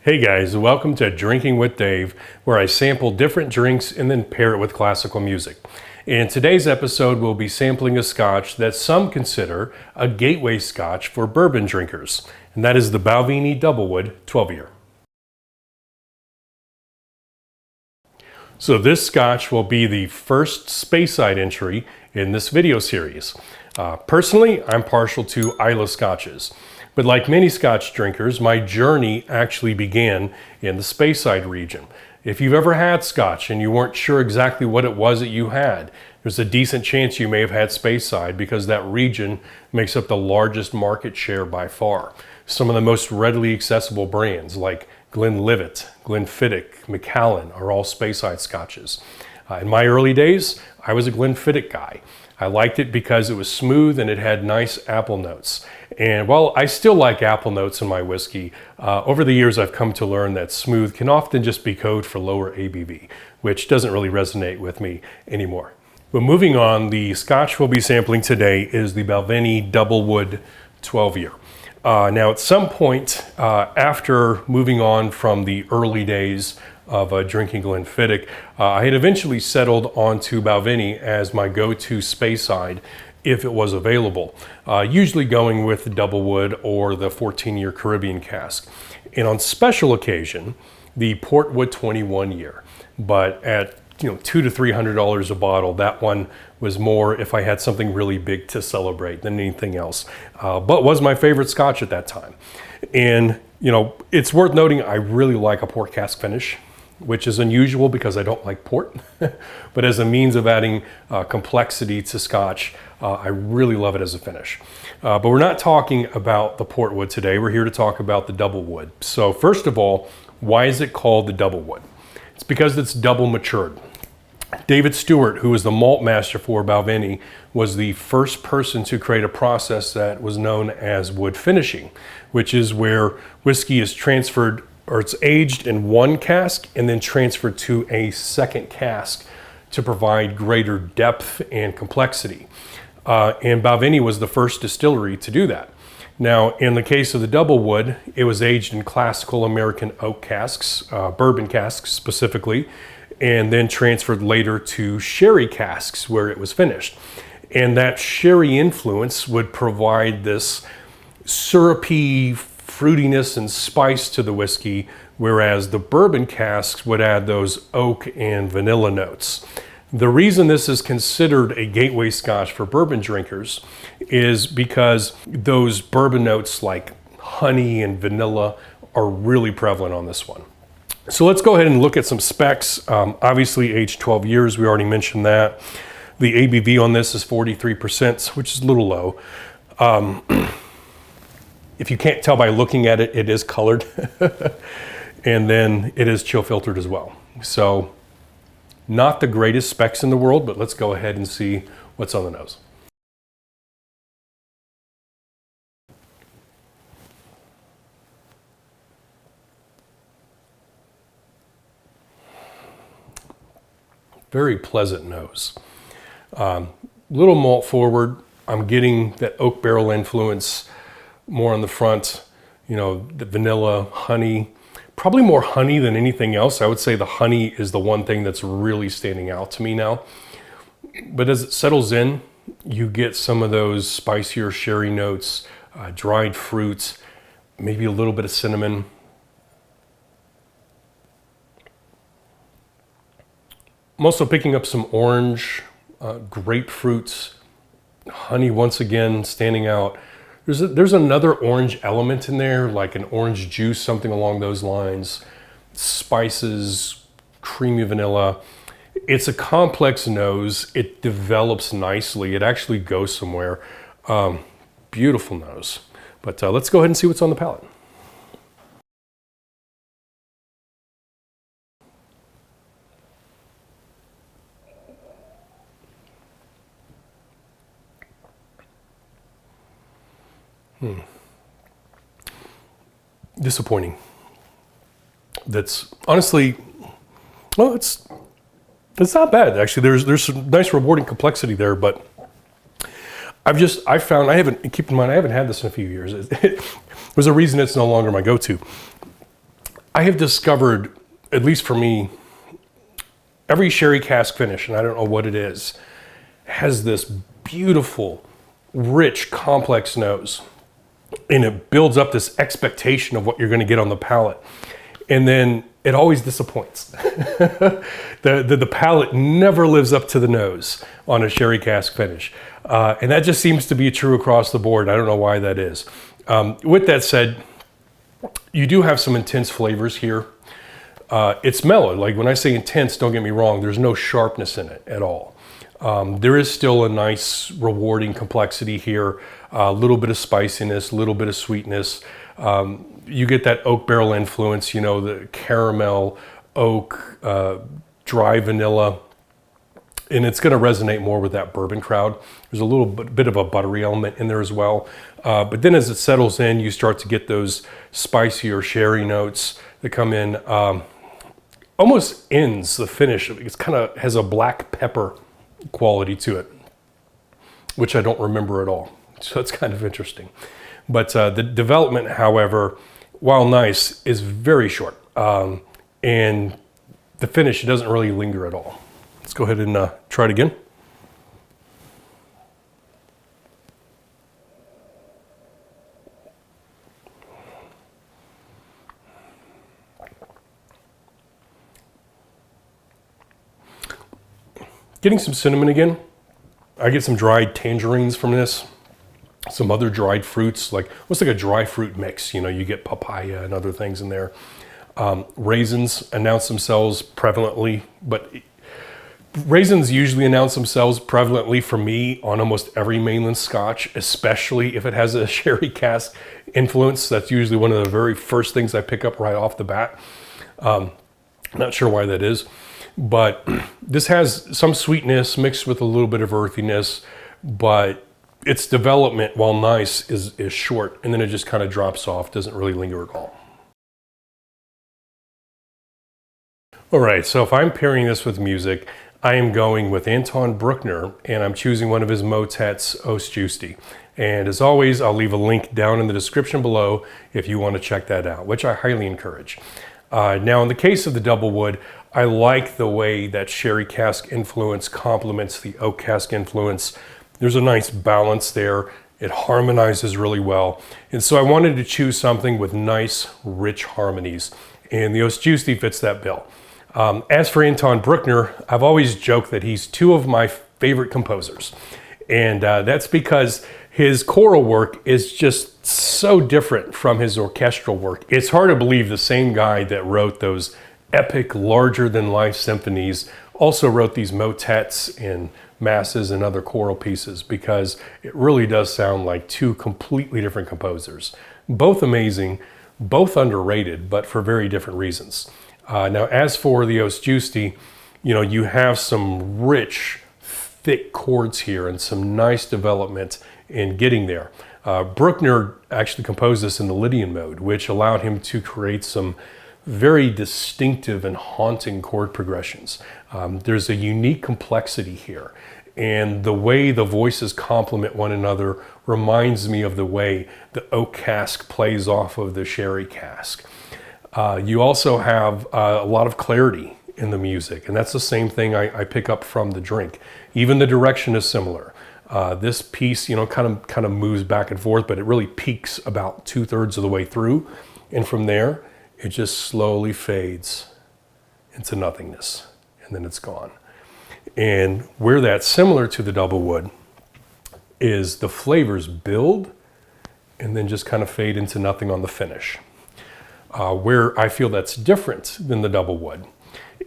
Hey guys, welcome to Drinking with Dave, where I sample different drinks and then pair it with classical music. In today's episode, we'll be sampling a Scotch that some consider a gateway Scotch for bourbon drinkers, and that is the Balvenie DoubleWood 12-year. So this Scotch will be the first Speyside entry in this video series. Personally, I'm partial to Islay Scotches. But like many Scotch drinkers, my journey actually began in the Speyside region. If you've ever had Scotch and you weren't sure exactly what it was that you had, there's a decent chance you may have had Speyside because that region makes up the largest market share by far. Some of the most readily accessible brands like Glenlivet, Glenfiddich, Macallan are all Speyside Scotches. In my early days, I was a Glenfiddich guy. I liked it because it was smooth and it had nice apple notes. And while I still like apple notes in my whiskey, over the years I've come to learn that smooth can often just be code for lower ABV, which doesn't really resonate with me anymore. But moving on, the Scotch we'll be sampling today is the Balvenie DoubleWood 12-year. Now at some point after moving on from the early days of drinking Glenfiddich, I had eventually settled onto Balvenie as my go-to Speyside if it was available, usually going with the DoubleWood or the 14-year Caribbean cask. And on special occasion, the Portwood 21-year. But at $200 to $300 a bottle, that one was more if I had something really big to celebrate than anything else. But was my favorite Scotch at that time. And it's worth noting I really like a port cask finish, which is unusual because I don't like port. But as a means of adding complexity to Scotch, I really love it as a finish. But we're not talking about the Portwood today. We're here to talk about the DoubleWood. So first of all, why is it called the DoubleWood? It's because it's double matured. David Stewart, who was the malt master for Balvenie, was the first person to create a process that was known as wood finishing, which is where whiskey is transferred, or it's aged in one cask and then transferred to a second cask to provide greater depth and complexity. And Balvenie was the first distillery to do that. Now, in the case of the DoubleWood, it was aged in classical American oak casks, bourbon casks specifically, and then transferred later to sherry casks where it was finished. And that sherry influence would provide this syrupy fruitiness and spice to the whiskey, whereas the bourbon casks would add those oak and vanilla notes. The reason this is considered a gateway Scotch for bourbon drinkers is because those bourbon notes like honey and vanilla are really prevalent on this one. So let's go ahead and look at some specs. Obviously aged 12 years, we already mentioned that. The ABV on this is 43%, which is a little low. If you can't tell by looking at it, it is colored. And then it is chill filtered as well. So not the greatest specs in the world, but let's go ahead and see what's on the nose. Very pleasant nose. Little malt forward. I'm getting that oak barrel influence more on the front, the vanilla, honey, probably more honey than anything else. I would say the honey is the one thing that's really standing out to me now. But as it settles in, you get some of those spicier sherry notes, dried fruits, maybe a little bit of cinnamon. I'm also picking up some orange, grapefruits, honey once again standing out. There's another orange element in there, like an orange juice, something along those lines. Spices, creamy vanilla. It's a complex nose. It develops nicely. It actually goes somewhere. Beautiful nose. But let's go ahead and see what's on the palate. Disappointing. That's honestly, well, it's not bad actually. There's some nice rewarding complexity there, but I found keep in mind I haven't had this in a few years. There's a reason it's no longer my go-to. I have discovered, at least for me, every sherry cask finish, and I don't know what it is, has this beautiful, rich, complex nose. And it builds up this expectation of what you're going to get on the palate. And then it always disappoints. The palate never lives up to the nose on a sherry cask finish. And that just seems to be true across the board. I don't know why that is. With that said, you do have some intense flavors here. It's mellow. Like when I say intense, don't get me wrong, there's no sharpness in it at all. There is still a nice, rewarding complexity here. A little bit of spiciness, a little bit of sweetness. You get that oak barrel influence, you know, the caramel, oak, dry vanilla. And it's going to resonate more with that bourbon crowd. There's a little bit of a buttery element in there as well. But then as it settles in, you start to get those spicier sherry notes that come in. Almost ends the finish. It kind of has a black pepper quality to it, which I don't remember at all. So it's kind of interesting. But the development, however, while nice, is very short. And the finish doesn't really linger at all. Let's go ahead and try it again. Getting some cinnamon again. I get some dried tangerines from this. Some other dried fruits, like what's like a dry fruit mix. You know, you get papaya and other things in there. Raisins announce themselves prevalently, but raisins usually announce themselves prevalently for me on almost every mainland Scotch, especially if it has a sherry cask influence. That's usually one of the very first things I pick up right off the bat. Not sure why that is, but this has some sweetness mixed with a little bit of earthiness, but its development, while nice, is short, and then it just kind of drops off, doesn't really linger at all. All right, so if I'm pairing this with music, I am going with Anton Bruckner, and I'm choosing one of his motets, Os Justi. And as always, I'll leave a link down in the description below if you want to check that out, which I highly encourage. Now, in the case of the DoubleWood, I like the way that sherry cask influence complements the oak cask influence. There's a nice balance there. It harmonizes really well. And so I wanted to choose something with nice, rich harmonies. And the Os Justi fits that bill. As for Anton Bruckner, I've always joked that he's two of my favorite composers. And that's because his choral work is just so different from his orchestral work. It's hard to believe the same guy that wrote those epic, larger-than-life symphonies also wrote these motets and masses and other choral pieces, because it really does sound like two completely different composers. Both amazing, both underrated, but for very different reasons. Now, as for the Os Justi, you know, you have some rich, thick chords here and some nice development in getting there. Bruckner actually composed this in the Lydian mode, which allowed him to create some very distinctive and haunting chord progressions. There's a unique complexity here, and the way the voices complement one another reminds me of the way the oak cask plays off of the sherry cask. You also have a lot of clarity in the music, and that's the same thing I pick up from the drink. Even the direction is similar. This piece, you know, kind of moves back and forth, but it really peaks about 2/3 of the way through, and from there, it just slowly fades into nothingness, and then it's gone. And where that's similar to the DoubleWood is the flavors build and then just kind of fade into nothing on the finish. Where I feel that's different than the DoubleWood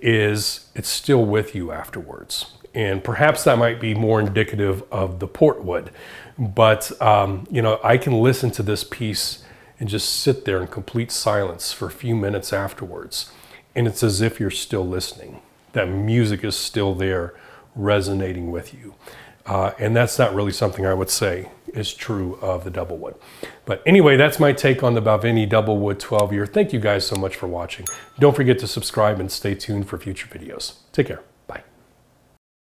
is it's still with you afterwards. And perhaps that might be more indicative of the portwood. But, you know, I can listen to this piece and just sit there in complete silence for a few minutes afterwards. And it's as if you're still listening. That music is still there resonating with you. And that's not really something I would say is true of the DoubleWood. But anyway, that's my take on the Balvenie DoubleWood 12-year. Thank you guys so much for watching. Don't forget to subscribe and stay tuned for future videos. Take care.